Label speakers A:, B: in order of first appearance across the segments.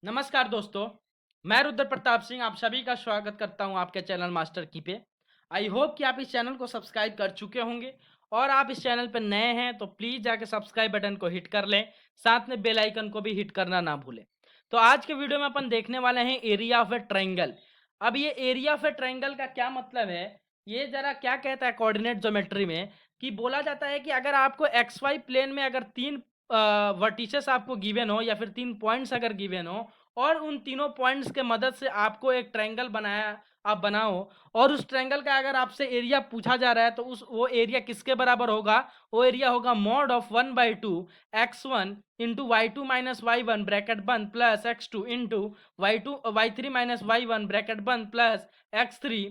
A: नमस्कार दोस्तों, मैं रुद्र प्रताप सिंह आप सभी का स्वागत करता हूं आपके चैनल मास्टर की पे। आई होप कि आप इस चैनल को सब्सक्राइब कर चुके होंगे और आप इस चैनल पर नए हैं तो प्लीज़ जाके सब्सक्राइब बटन को हिट कर लें, साथ में बेल आइकन को भी हिट करना ना भूलें। तो आज के वीडियो में अपन देखने वाले हैं एरिया ऑफ ए ट्रायंगल। अब ये एरिया ऑफ ए ट्रायंगल का क्या मतलब है, ये ज़रा क्या कहता है कोऑर्डिनेट ज्योमेट्री में कि बोला जाता है कि अगर आपको एक्स वाई प्लेन में अगर 3 वर्टिसेस आपको गिवन हो या फिर 3 पॉइंट्स अगर गिवन हो और उन तीनों पॉइंट्स के मदद से आपको एक ट्रायंगल आप बनाओ और उस ट्रायंगल का अगर आपसे एरिया पूछा जा रहा है तो उस वो एरिया किसके बराबर होगा। वो एरिया होगा mod of 1/2 x1 into y2 minus y1 bracket बंद plus x2 into y3 minus y1 bracket बंद plus x3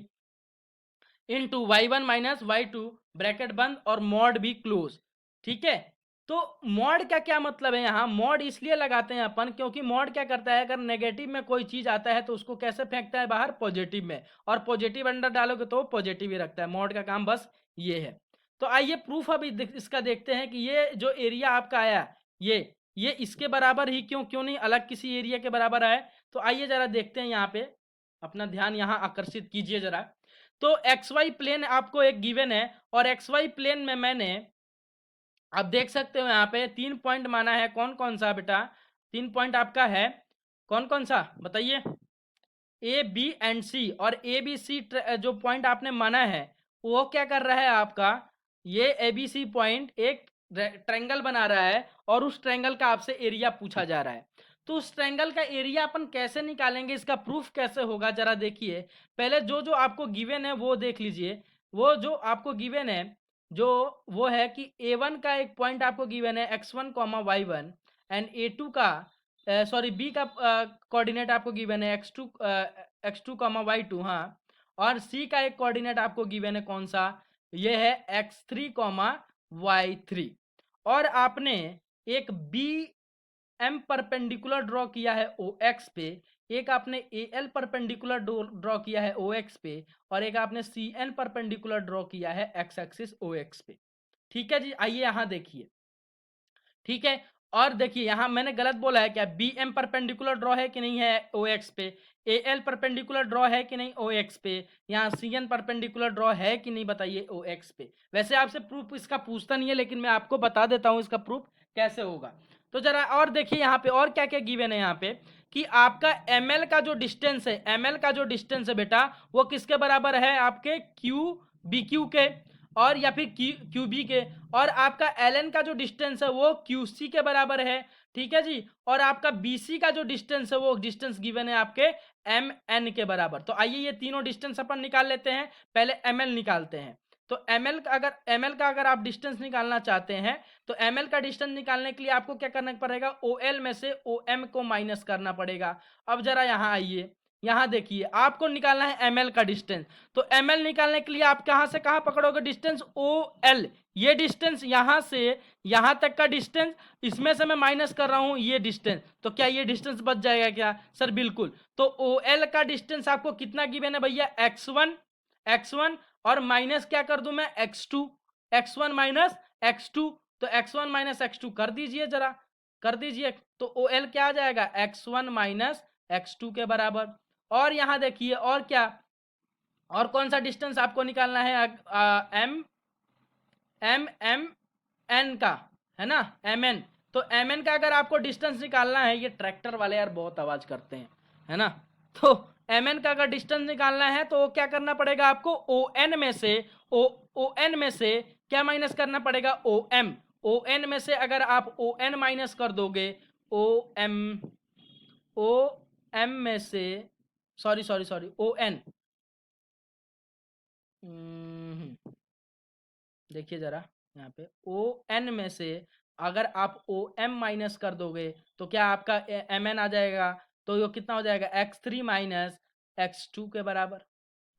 A: into y1 minus y2 bracket बंद और मॉड भी क्लोज। ठीक है, तो मॉड का क्या मतलब है, यहाँ मॉड इसलिए लगाते हैं अपन क्योंकि मॉड क्या करता है, अगर नेगेटिव में कोई चीज आता है तो उसको कैसे फेंकता है बाहर, पॉजिटिव में, और पॉजिटिव अंदर डालोगे तो पॉजिटिव ही रखता है। मॉड का काम बस ये है। तो आइए प्रूफ अभी इसका देखते हैं कि ये जो एरिया आपका आया ये इसके बराबर ही क्यों क्यों नहीं अलग किसी एरिया के बराबर आए। तो आइए जरा देखते हैं, यहाँ पे अपना ध्यान यहाँ आकर्षित कीजिए जरा। तो एक्स वाई प्लेन आपको एक गिवन है और एक्स वाई प्लेन में मैंने आप देख सकते हो यहाँ पे 3 पॉइंट माना है। कौन कौन सा बेटा 3 पॉइंट आपका है, कौन कौन सा बताइए। ए बी एंड सी, और ए बी सी जो पॉइंट आपने माना है वो क्या कर रहा है आपका, ये ए बी सी पॉइंट एक ट्रायंगल बना रहा है और उस ट्रायंगल का आपसे एरिया पूछा जा रहा है। तो उस ट्रायंगल का एरिया अपन कैसे निकालेंगे, इसका प्रूफ कैसे होगा, जरा देखिए। पहले जो जो आपको गिवन है वो देख लीजिए। वो जो आपको गिवन है जो वो है कि ए वन का एक पॉइंट आपको गिवन है x1 comma Y one, and A two का सॉरी बी का कोऑर्डिनेट आपको गिवन है x2 कॉमा वाई टू, हाँ। और सी का एक कोऑर्डिनेट आपको गिवन है कौन सा, ये है x3 कॉमा वाई थ्री। और आपने एक बी एम परपेंडिकुलर ड्रॉ किया है ओ एक्स पे, एक आपने ए एल परपेंडिकुलर ड्रॉ किया है ओ एक्स पे, और एक आपने सी एन परपेंडिकुलर ड्रॉ किया है एक्स एक्सिस ओ एक्स पे। ठीक है जी, आइए यहाँ देखिए। ठीक है, और देखिए यहाँ मैंने गलत बोला है क्या, बी एम परपेंडिकुलर ड्रॉ है कि नहीं है ओ एक्स पे, ए एल परपेंडिकुलर ड्रॉ है कि नहीं ओ एक्स पे, यहाँ सी एन परपेंडिकुलर ड्रॉ है कि नहीं बताइए ओ एक्स पे। वैसे आपसे प्रूफ इसका पूछता नहीं है लेकिन मैं आपको बता देता हूँ इसका प्रूफ कैसे होगा। तो जरा और देखिए यहाँ पे और क्या क्या गिवन है यहाँ पे कि आपका एम एल का जो डिस्टेंस है, एम एल का जो डिस्टेंस है बेटा वो किसके बराबर है, आपके क्यू बी क्यू के और या फिर क्यू बी के, और आपका एल एन का जो डिस्टेंस है वो क्यू सी के बराबर है। ठीक है जी, और आपका बी सी का जो डिस्टेंस है वो डिस्टेंस गिवन है आपके एम एन के बराबर। तो आइए ये तीनों डिस्टेंस अपन निकाल लेते हैं। पहले एम एल निकालते हैं। तो एम एल का अगर आप डिस्टेंस निकालना चाहते हैं तो एम एल का डिस्टेंस निकालने के लिए आपको क्या करना पड़ेगा, ओ एल में से ओ एम को माइनस करना पड़ेगा। अब जरा यहाँ आइए, यहाँ देखिए आपको निकालना है एम एल का डिस्टेंस। तो एम एल निकालने के लिए आप कहाँ से कहाँ पकड़ोगे डिस्टेंस, ओ एल, ये डिस्टेंस यहाँ से यहाँ तक का डिस्टेंस, इसमें से मैं माइनस कर रहा हूँ ये डिस्टेंस, तो क्या ये डिस्टेंस बच जाएगा क्या सर, बिल्कुल। तो ओ एल का डिस्टेंस आपको कितना गिवन है भैया, एक्स वन और माइनस क्या कर दूं मैं, x2, x1 माइनस x2। तो x1 माइनस x2 कर दीजिए जरा, कर दीजिए। तो ओ एल क्या आ जाएगा, x1 माइनस x2 के बराबर। और यहाँ देखिए और क्या, और कौन सा डिस्टेंस आपको निकालना है, एम एम एम एन का, है ना, एम एन। तो एम एन का अगर आपको डिस्टेंस निकालना है, ये ट्रैक्टर वाले यार बहुत आवाज करते हैं, है ना। तो एम एन का अगर डिस्टेंस निकालना है तो क्या करना पड़ेगा आपको, ओ एन में से ओ एन में से क्या माइनस करना पड़ेगा, ओ एन में से अगर आप ओ एन माइनस कर दोगे, ओ एम ओ एम में से sorry sorry sorry O N, देखिए जरा यहाँ पे ओ एन में से अगर आप ओ एम माइनस कर दोगे तो क्या आपका एम एन आ जाएगा। तो ये कितना हो जाएगा, x3 माइनस x2 के बराबर।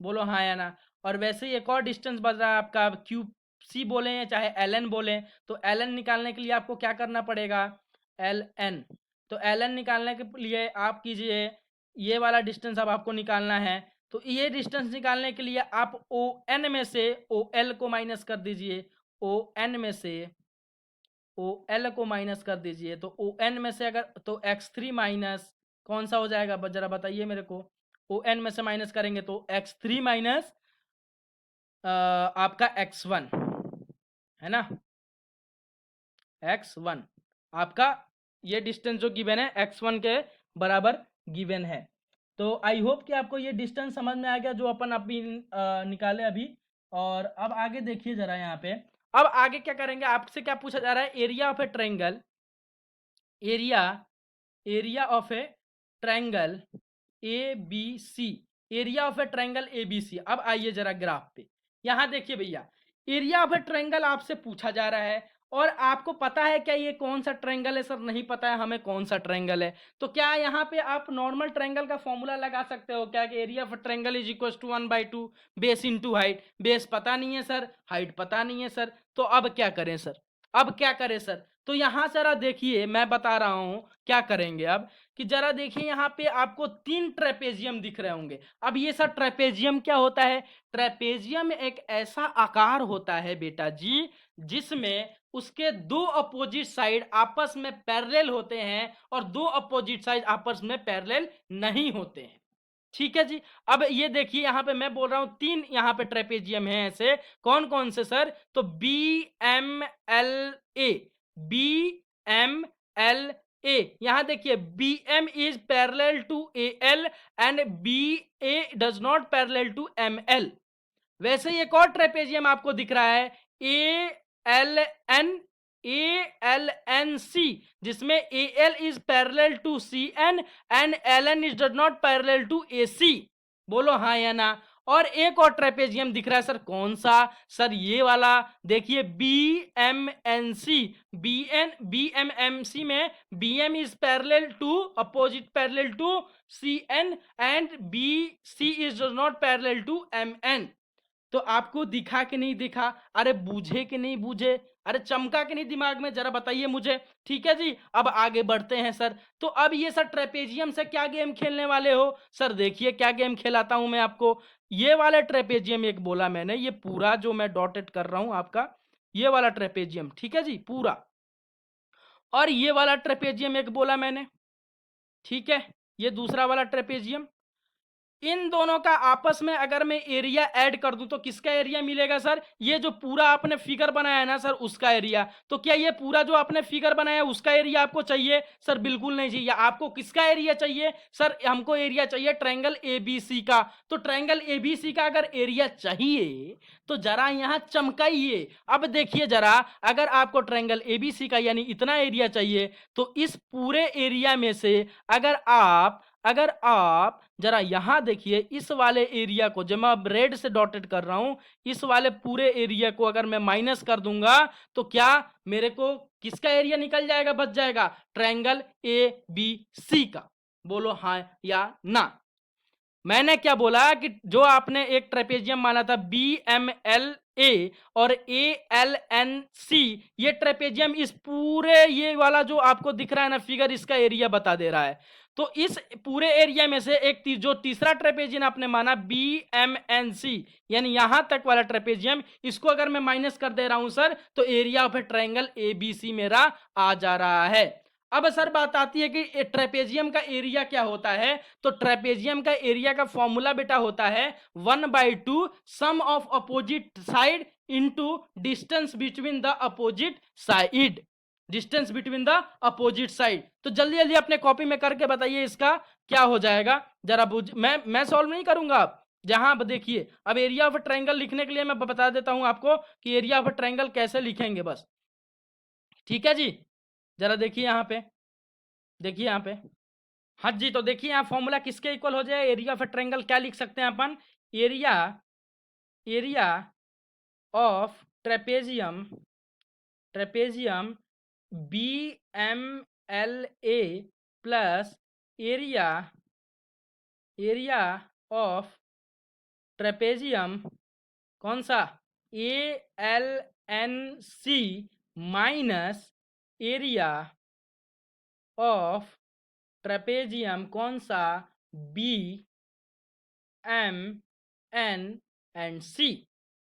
A: बोलो हाँ या ना। और वैसे ही एक और डिस्टेंस बच रहा है आपका, क्यू सी बोले या चाहे एल एन बोले, तो एल एन निकालने के लिए आपको क्या करना पड़ेगा, एल एन। तो एल एन निकालने के लिए आप कीजिए, ये वाला डिस्टेंस अब आपको निकालना है। तो ये डिस्टेंस निकालने के लिए आप ओ एन में से ओ एल को माइनस कर दीजिए, ओ एन में से ओ एल को माइनस कर दीजिए। तो ओ एन में से अगर तो x3 माइनस कौन सा हो जाएगा जरा बताइए मेरे को। ओ एन में से माइनस करेंगे तो x3 माइनस आपका x1 है ना, x1 आपका ये डिस्टेंस जो गिवन है x1 के बराबर गिवन है। तो आई होप कि आपको ये डिस्टेंस समझ में आ गया जो अपन अभी निकाले अभी। और अब आगे देखिए जरा यहाँ पे, अब आगे क्या करेंगे, आपसे क्या पूछा जा रहा है, area of a triangle, area area of a triangle A B C, area of a triangle A B C. अब आइए जरा ग्राफ पे, यहां देखिए भैया, एरिया ऑफ ए ट्रायंगल आपसे पूछा जा रहा है और आपको पता है क्या ये कौन सा ट्रायंगल है? सर नहीं पता है हमें कौन सा ट्रायंगल है। तो क्या यहाँ पे आप नॉर्मल ट्रायंगल का फॉर्मूला लगा सकते हो क्या कि area of triangle is equal to 1/2 base into height. Base पता नहीं है सर, हाइट पता नहीं है सर, तो अब क्या करें सर, अब क्या करें सर? तो यहां जरा देखिए मैं बता रहा हूं क्या करेंगे अब, कि जरा देखिए यहाँ पे आपको 3 ट्रेपेजियम दिख रहे होंगे। अब ये सब ट्रेपेजियम क्या होता है? ट्रेपेजियम एक ऐसा आकार होता है बेटा जी जिसमें उसके दो अपोजिट साइड आपस में पैरेलल होते हैं और दो अपोजिट साइड आपस में पैरेलल नहीं होते हैं। ठीक है जी। अब ये देखिए यहाँ पे मैं बोल रहा हूं 3 यहाँ पे ट्रेपेजियम है ऐसे, कौन कौन से सर? तो B M L A, B M L A, यहां देखिए B M is parallel to A L and B A does not parallel to M L. वैसे ही एक और ट्रेपेजियम आपको दिख रहा है A L N, A L N C, जिसमें A L is parallel to C N and L N is does not parallel to A C. बोलो हाँ या ना। और एक और ट्रेपेजियम दिख रहा है सर, कौन सा? सर ये वाला देखिए B M N C, B M M C में B M is parallel to opposite parallel to C N and B C is does not parallel to M N. तो आपको दिखा कि नहीं दिखा? अरे बूझे कि नहीं बूझे? अरे चमका कि नहीं दिमाग में? जरा बताइए मुझे। ठीक है जी, अब आगे बढ़ते हैं सर। तो अब ये सर ट्रेपेजियम से क्या गेम खेलने वाले हो? सर देखिए क्या गेम खिलाता हूं मैं आपको। ये वाला ट्रेपेजियम एक बोला मैंने, ये पूरा जो मैं डॉटेड कर रहा हूं आपका, ये वाला ट्रेपेजियम, ठीक है जी पूरा। और ये वाला ट्रेपेजियम एक बोला मैंने, ठीक है, ये दूसरा वाला ट्रेपेजियम। इन दोनों का आपस में अगर मैं एरिया ऐड कर दूं तो किसका एरिया मिलेगा सर? ये जो पूरा आपने फिगर बनाया है ना सर, उसका एरिया। तो क्या ये पूरा जो आपने फिगर बनाया है उसका एरिया आपको चाहिए? सर बिल्कुल नहीं चाहिए। आपको किसका एरिया चाहिए? सर हमको एरिया चाहिए ट्रायंगल एबीसी का। तो ट्रायंगल एबीसी का अगर एरिया चाहिए तो जरा यहां चमकाइए। अब देखिए जरा, अगर आपको ट्रायंगल एबीसी का यानी इतना एरिया चाहिए तो इस पूरे एरिया में से अगर आप जरा यहां देखिए, इस वाले एरिया को जो मैं रेड से डॉटेड कर रहा हूं, इस वाले पूरे एरिया को अगर मैं माइनस कर दूंगा तो क्या मेरे को किसका एरिया निकल जाएगा, बच जाएगा? ट्रायंगल ए बी सी का। बोलो हाँ या ना। मैंने क्या बोला कि जो आपने एक ट्रेपेजियम माना था बी एम एल ए और ए एल एन सी, ये ट्रेपेजियम इस पूरे ये वाला जो आपको दिख रहा है ना फिगर, इसका एरिया बता दे रहा है। तो इस पूरे एरिया में से एक जो तीसरा ट्रेपेजियम आपने माना बी एम एन सी, यानी यहां तक वाला ट्रेपेजियम, इसको अगर मैं माइनस कर दे रहा हूं सर तो area of a triangle A B C मेरा आ जा रहा है। अब सर बात आती है कि ट्रेपेजियम का एरिया क्या होता है। तो ट्रेपेजियम का एरिया का फॉर्मूला बेटा होता है 1/2 sum of opposite side into distance between the opposite side, distance between the opposite side. तो जल्दी जल्दी अपने कॉपी में करके बताइए इसका क्या हो जाएगा जरा। मैं सॉल्व नहीं करूंगा। आप जहां देखिए, अब एरिया ऑफ ट्रायंगल लिखने के लिए मैं बता देता हूं आपको कि एरिया ऑफ ट्रायंगल कैसे लिखेंगे बस। ठीक है जी, जरा देखिए यहाँ पे, देखिए यहाँ पे। हाँ जी, तो देखिए यहाँ फॉर्मूला किसके इक्वल हो जाए? एरिया ऑफ ट्रायंगल क्या लिख सकते हैं अपन? Area area of trapezium, trapezium B M L A plus area area of trapezium कौन सा? A L N C minus area of trapezium कौन सा? B M N and C.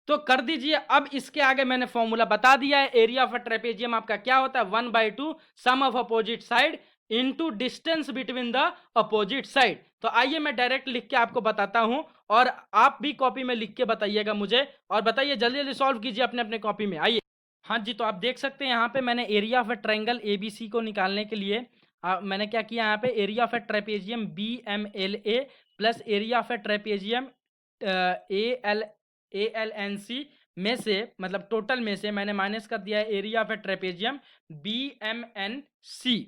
A: तो कर दीजिए। अब इसके आगे मैंने फॉर्मूला बता दिया है। एरिया ऑफ ट्रेपेजियम आपका क्या होता है? 1/2 sum of opposite side into distance between the opposite side. तो आइए मैं डायरेक्ट लिख के आपको बताता हूं और आप भी कॉपी में लिख के बताइएगा मुझे, और बताइए जल्दी जल्दी सॉल्व कीजिए अपने अपने कॉपी में। आइए। हाँ जी, तो आप देख सकते हैं यहाँ पे मैंने area of a triangle ABC को निकालने के लिए मैंने क्या किया, यहाँ पे area of A trapezium BMLA plus area of A trapezium ALNC में से, मतलब टोटल में से मैंने माइनस कर दिया है area of A trapezium BMNC।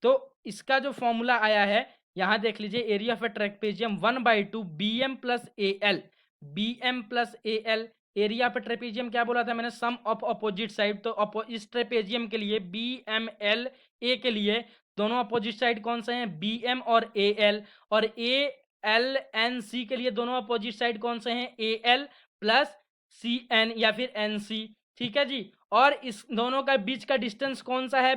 A: तो इसका जो फॉर्मूला आया है यहाँ देख लीजिए, area of A trapezium 1/2 BM plus AL, BM plus AL। Area of trapezium क्या बोला था मैंने, सम ऑफ अपोजिट साइड। तो इस ट्रेपेजियम के लिए BMLA के लिए दोनों अपोजिट साइड कौन से हैं, BM और AL, और ALNC के लिए दोनों अपोजिट साइड कौन से हैं, AL प्लस CN या फिर NC। ठीक है जी। और इस दोनों का बीच का डिस्टेंस कौन सा है,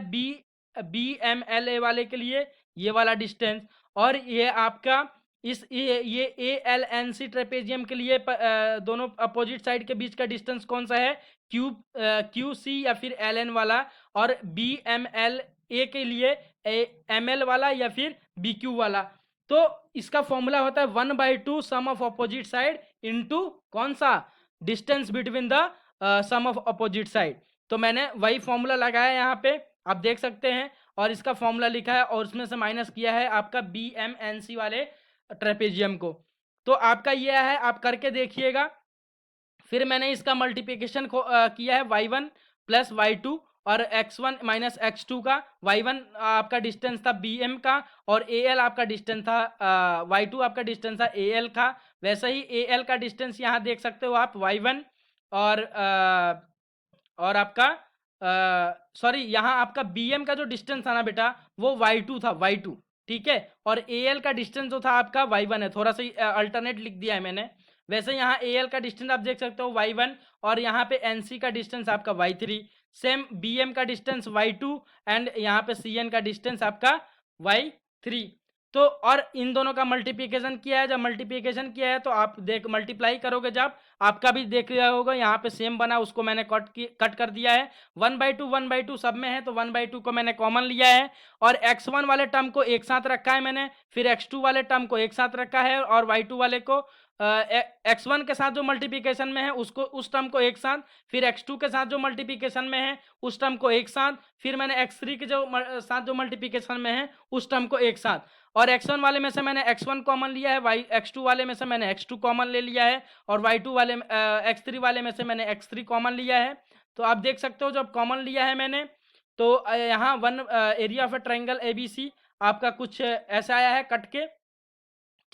A: BMLA वाले के लिए ये वाला डिस्टेंस, और ये आपका ये ALNC ट्रेपेजियम के लिए दोनों अपोजिट साइड के बीच का डिस्टेंस कौन सा है, QC या फिर LN वाला, और BMLA के लिए ML वाला या फिर BQ वाला। तो इसका फॉर्मूला होता है 1/2 sum of opposite side into कौन सा, distance between the sum of opposite side. तो मैंने वही फॉर्मूला लगाया यहाँ पे, आप देख सकते हैं, और इसका फॉर्मूला लिखा है और उसमें से माइनस किया है आपका BMNC वाले ट्रेपेजियम को। तो आपका ये है, आप करके देखिएगा। फिर मैंने इसका मल्टीप्लिकेशन किया है y1 प्लस y2 और x1 माइनस x2 का। y1 आपका डिस्टेंस था BM का, और AL आपका डिस्टेंस था y2 आपका डिस्टेंस था AL का। वैसे ही AL का डिस्टेंस यहाँ देख सकते हो आप y1, और आपका सॉरी, यहाँ आपका BM का जो डिस्टेंस था ना बेटा वो y2 था, y2। ठीक है, और AL का डिस्टेंस जो था आपका y1 है, थोड़ा सा अल्टरनेट लिख दिया है मैंने। वैसे यहाँ AL का डिस्टेंस आप देख सकते हो y1, और यहाँ पे NC का डिस्टेंस आपका y3, सेम BM का डिस्टेंस y2, एंड यहाँ पे CN का डिस्टेंस आपका y3। तो और इन दोनों का मल्टीप्लिकेशन किया है, जब मल्टीप्लिकेशन किया है तो आप देख मल्टीप्लाई करोगे जब, आपका भी देख लिया होगा यहाँ पे सेम बना, उसको मैंने कट कर दिया है। 1/2 सब में है, तो 1/2 को मैंने कॉमन लिया है, और x1 वाले टर्म को एक साथ रखा है मैंने, फिर x2 वाले टर्म को एक साथ रखा है, और y2 वाले को x1 के साथ जो मल्टीप्लिकेशन में है उसको, उस टर्म को एक साथ, फिर x2 के साथ जो मल्टीप्लिकेशन में है उस टर्म को एक साथ, फिर मैंने x3 के जो साथ जो मल्टीप्लिकेशन में है उस टर्म को एक साथ, और x1 वाले में से मैंने x1 कॉमन लिया है, x2 वाले में से मैंने x2 कॉमन ले लिया है, और y2 वाले x3 वाले में से मैंने x3 कॉमन लिया है। तो आप देख सकते हो जब कॉमन लिया है मैंने, तो यहाँ area of a triangle ABC आपका कुछ ऐसा आया है कट के।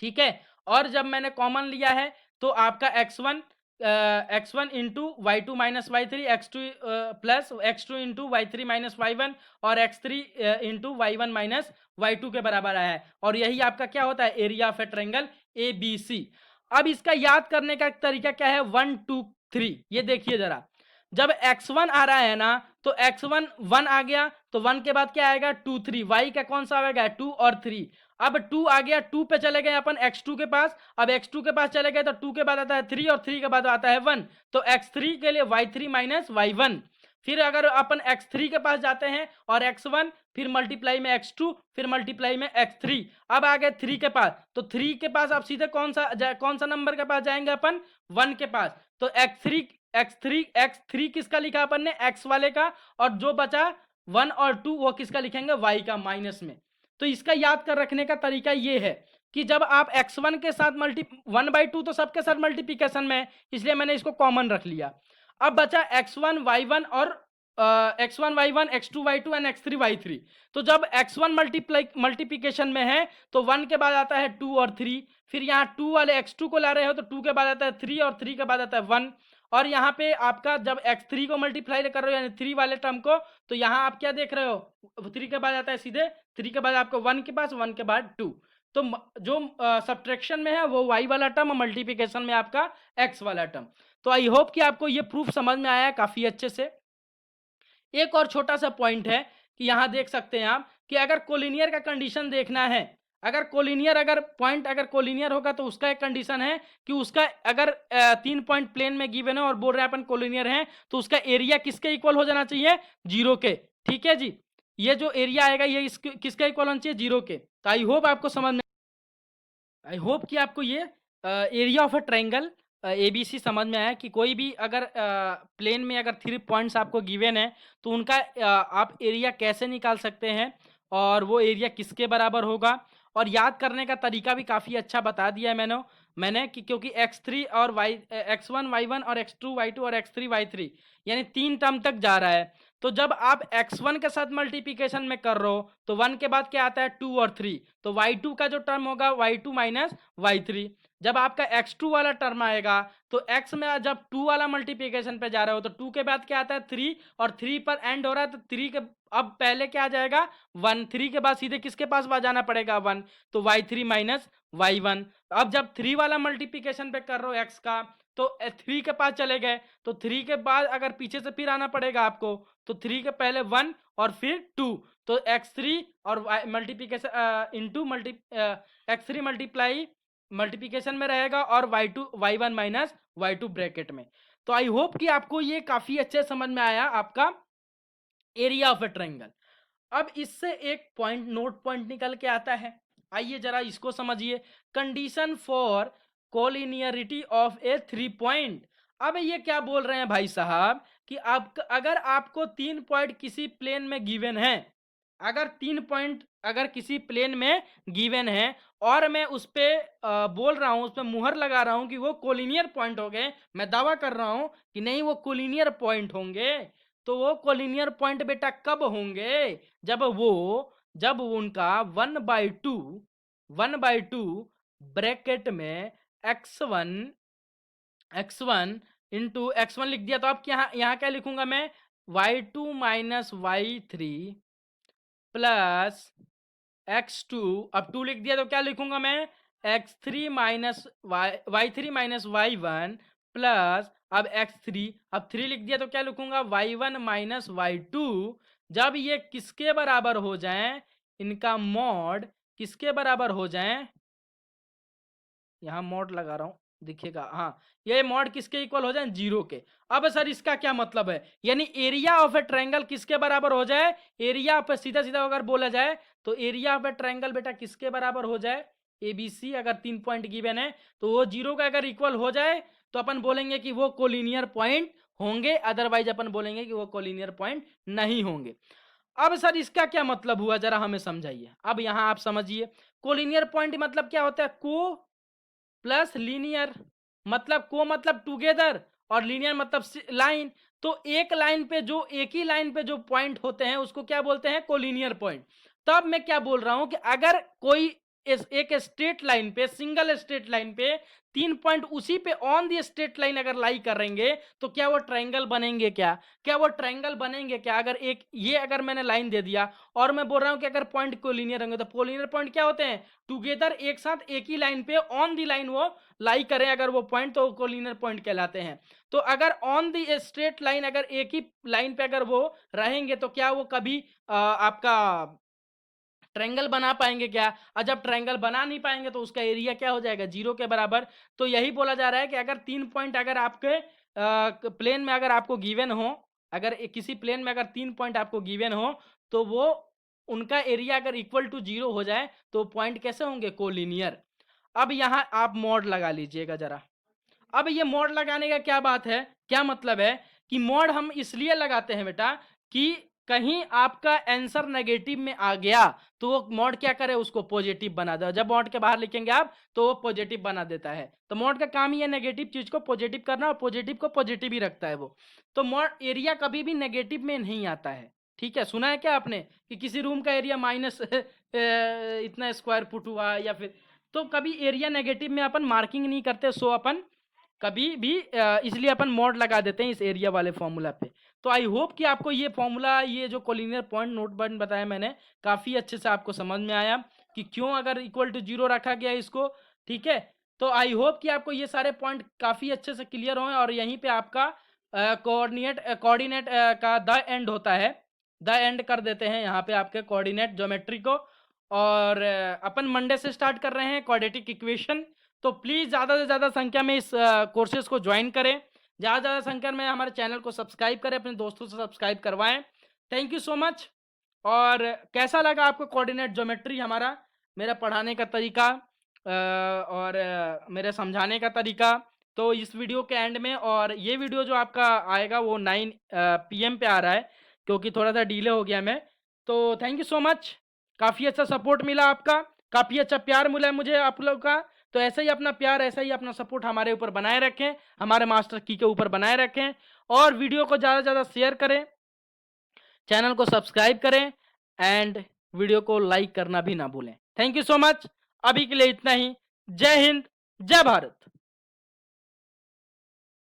A: ठीक है, और जब मैंने कॉमन लिया है तो आपका x1 into y2 minus y3, x2 plus x2 into y3 minus y1, और x3 into y1 minus y2 के बराबर आया है, और यही आपका क्या होता है, area of a triangle ABC। अब इसका याद करने का तरीका क्या है, 1 2 3। ये देखिए जरा, जब x1 आ रहा है ना तो x1 1 आ गया, तो 1 के बाद क्या आएगा 2 3, y का कौन सा आएगा 2 और 3। अब 2 आ गया, 2 पे चले गए अपन x2 के पास, अब x2 के पास चले गए तो 2 के बाद आता है 3, और 3 के बाद आता है 1, तो x3 के लिए y3 माइनस y1। फिर अगर अपन x3 के पास जाते हैं और x1, फिर मल्टीप्लाई में x2, फिर मल्टीप्लाई में x3, अब आ गए 3 के पास, तो 3 के पास आप सीधे कौन सा नंबर के पास जाएंगे अपन, 1 के पास। तो x3 किसका लिखा अपन ने, x वाले का, और जो बचा 1 और 2 वो किसका लिखेंगे, y का माइनस में। तो इसका याद कर रखने का तरीका ये है कि जब आप x1 के साथ 1/2 तो सबके साथ मल्टीप्लिकेशन में है, इसलिए मैंने इसको कॉमन रख लिया। अब बचा x1 y1 और x1 y1 x2 y2 and x3 y3। तो जब x1 मल्टीप्लिकेशन में है तो 1 के बाद आता है 2 और 3, फिर यहाँ 2 वाले x2 को ला रहे हो तो 2 के बाद आता है 3, और 3 के बाद आता है 1, और यहाँ पे आपका जब x3 को मल्टीप्लाई कर रहे हो यानी 3 वाले टर्म को, तो यहाँ आप क्या देख रहे हो, 3 के बाद आता है सीधे 3 के बाद आपको 1 के पास, 1 के बाद 2। तो जो सब्ट्रैक्शन में है वो y वाला टर्म, और मल्टीप्लिकेशन में आपका x वाला टर्म। तो आई होप कि आपको ये प्रूफ समझ में आया है काफी अच्छे से। एक और छोटा सा पॉइंट है कि यहाँ देख सकते हैं आप कि अगर कोलिनियर का कंडीशन देखना है, अगर पॉइंट अगर कोलिनियर होगा तो उसका एक कंडीशन है कि उसका अगर 3 पॉइंट प्लेन में गिवन है और बोल रहे हैं अपन कोलिनियर है, तो उसका एरिया किसके इक्वल हो जाना चाहिए, 0 के। ठीक है जी। ये जो एरिया आएगा ये किसका इक्वल होना चाहिए, 0 के। तो आई होप आपको समझ में, आई होप कि आपको ये area of a triangle ABC समझ में आया कि कोई भी अगर प्लेन में अगर 3 पॉइंट्स आपको गिवन है तो उनका आप एरिया कैसे निकाल सकते हैं और वो एरिया किसके बराबर होगा। और याद करने का तरीका भी काफ़ी अच्छा बता दिया है मैंने कि क्योंकि x3 और x1 y1 और x2 y2 और x3 y3 यानी 3 टर्म तक जा रहा है। तो जब आप x1 के साथ मल्टीप्लिकेशन में कर रहे हो तो 1 के बाद क्या आता है 2 और 3, तो y2 का जो टर्म होगा y2 माइनस y3। जब आपका x2 वाला टर्म आएगा तो x में जब 2 वाला मल्टीप्लिकेशन पे जा रहे हो तो 2 के बाद क्या आता है 3 और 3 पर एंड हो रहा है तो 3 के अब पहले क्या आ जाएगा 1, 3 के बाद सीधे किसके पास जाना पड़ेगा 1, तो y3 माइनस y1। अब जब 3 वाला मल्टीप्लिकेशन पे कर रहे हो x का तो 3 के पास चले गए तो 3 के बाद अगर पीछे से फिर आना पड़ेगा आपको, तो 3 के पहले 1 और फिर 2, तो x3 और मल्टीप्लिकेशन इंटू x3 मल्टीप्लिकेशन में रहेगा और y2 y1 minus y2 bracket में। तो आई होप कि आपको ये काफी अच्छे समझ में आया आपका एरिया ऑफ ए ट्रायंगल। अब इससे एक पॉइंट नोट पॉइंट निकल के आता है, आइए जरा इसको समझिए। Condition for collinearity of A 3 point. अब ये क्या बोल रहे हैं भाई साहब कि आप अगर आपको 3 पॉइंट किसी प्लेन में गिवन है, अगर 3 पॉइंट अगर किसी प्लेन में गिवन है और मैं उस पे बोल रहा हूं, उस पे मुहर लगा रहा हूं कि वो कोलिनियर पॉइंट हो गए, मैं दावा कर रहा हूं कि नहीं वो कोलिनियर पॉइंट होंगे। तो वो कोलिनियर पॉइंट बेटा कब होंगे, जब उनका 1/2 ब्रैकेट में x1 इंटू x1 लिख दिया तो अब यहाँ क्या लिखूंगा मैं y2 minus y3 plus x2, अब 2 लिख दिया तो क्या लिखूंगा मैं x3 minus y3 minus y1 plus अब x3, अब 3 लिख दिया तो क्या लिखूंगा y1 माइनस y2। जब ये किसके बराबर हो जाएं, इनका मॉड किसके बराबर हो जाएं, यहाँ मॉड लगा रहा हूं दिखेगा, हाँ ये मॉड किसके इक्वल हो जाए 0 के। अब सर इसका क्या मतलब है, यानी एरिया ऑफ ए ट्रायंगल किसके बराबर हो जाए, एरिया ऑफ सीधा सीधा अगर बोला जाए तो एरिया ऑफ ए ट्रायंगल बेटा किसके बराबर हो जाए, एबीसी अगर 3 पॉइंट गिवन है तो वो 0 का अगर इक्वल हो जाए तो अपन बोलेंगे कि वो कोलिनियर पॉइंट होंगे, अदरवाइज अपन बोलेंगे कि वो कोलिनियर पॉइंट नहीं होंगे। अब सर इसका क्या मतलब हुआ जरा हमें समझाइए। अब यहां आप समझिए कोलिनियर पॉइंट मतलब क्या होता है, को प्लस लीनियर, मतलब को मतलब टुगेदर और लीनियर मतलब लाइन। तो एक लाइन पे जो एक ही लाइन पे जो पॉइंट होते हैं उसको क्या बोलते हैं कोलिनियर पॉइंट। तब मैं क्या बोल रहा हूं कि अगर कोई एक स्ट्रेट लाइन पे, सिंगल स्ट्रेट लाइन पे 3 पॉइंट उसी पे ऑन दी स्ट्रेट लाइन अगर लाई करेंगे तो क्या वो ट्रायंगल बनेंगे, क्या वो ट्रायंगल बनेंगे क्या। अगर एक ये अगर मैंने लाइन दे दिया और मैं बोल रहा हूं कि अगर पॉइंट कोलिनियर होंगे तो कोलिनियर पॉइंट क्या होते हैं, टुगेदर एक साथ एक ही लाइन पे ऑन दी लाइन वो लाई करें अगर वो पॉइंट तो कोलिनियर पॉइंट कहलाते हैं। तो अगर ऑन दी स्ट्रेट लाइन अगर एक ही लाइन पे अगर वो रहेंगे तो क्या वो कभी आपका ट्रायंगल बना पाएंगे क्या, और जब ट्रायंगल बना नहीं पाएंगे तो उसका एरिया क्या हो जाएगा 0 के बराबर। तो यही बोला जा रहा है कि अगर 3 पॉइंट अगर आपके प्लेन में अगर आपको गिवन हो, अगर किसी प्लेन में अगर 3 पॉइंट आपको गिवन हो तो वो उनका एरिया अगर इक्वल टू 0 हो जाए तो पॉइंट कैसे होंगे कोलिनियर। अब यहाँ आप मॉड लगा लीजिएगा जरा। अब ये मॉड लगाने का क्या बात है, क्या मतलब है कि मॉड हम इसलिए लगाते हैं बेटा कि कहीं आपका आंसर नेगेटिव में आ गया तो वो मॉड क्या करे उसको पॉजिटिव बना दे। जब मॉड के बाहर लिखेंगे आप तो वो पॉजिटिव बना देता है। तो मॉड का काम ही है नेगेटिव चीज को पॉजिटिव करना और पॉजिटिव को पॉजिटिव ही रखता है वो। तो मॉड एरिया कभी भी नेगेटिव में नहीं आता है, ठीक है। सुना है क्या आपने कि किसी रूम का एरिया माइनस इतना स्क्वायर फुट हुआ या फिर, तो कभी एरिया नेगेटिव में अपन मार्किंग नहीं करते, सो अपन कभी भी इसलिए अपन मॉड लगा देते हैं इस एरिया वाले फॉर्मूला पे। तो आई होप कि आपको ये फॉर्मूला, ये जो कोलिनियर पॉइंट नोट बटन बताया मैंने काफ़ी अच्छे से आपको समझ में आया कि क्यों अगर इक्वल टू 0 रखा गया इसको, ठीक है। तो आई होप कि आपको ये सारे पॉइंट काफ़ी अच्छे से क्लियर हों और यहीं पे आपका कोऑर्डिनेट का द एंड होता है, द एंड कर देते हैं यहाँ पे आपके कोऑर्डिनेट ज्योमेट्री को। और अपन मंडे से स्टार्ट कर रहे हैं क्वाड्रेटिक इक्वेशन। तो प्लीज़ ज़्यादा से ज़्यादा संख्या में इस कोर्सेज को ज्वाइन करें, ज़्यादा से ज़्यादा संख्या में हमारे चैनल को सब्सक्राइब करें, अपने दोस्तों से सब्सक्राइब करवाएं। Thank you so much. और कैसा लगा आपको कोऑर्डिनेट ज्योमेट्री हमारा, मेरा पढ़ाने का तरीका और मेरे समझाने का तरीका। तो इस वीडियो के एंड में, और ये वीडियो जो आपका आएगा वो 9 PM पे आ रहा है, क्योंकि थोड़ा सा डिले हो गया मैं। तो थैंक यू सो मच, काफ़ी अच्छा सपोर्ट मिला आपका, काफ़ी अच्छा प्यार मिला है मुझे आप लोग का। तो ऐसे ही अपना प्यार, ऐसा ही अपना सपोर्ट हमारे ऊपर बनाए रखें, हमारे मास्टर की के ऊपर बनाए रखें, और वीडियो को ज़्यादा से ज़्यादा शेयर करें, चैनल को सब्सक्राइब करें, एंड वीडियो को लाइक करना भी ना भूलें। थैंक यू सो मच, अभी के लिए इतना ही। जय हिंद, जय भारत।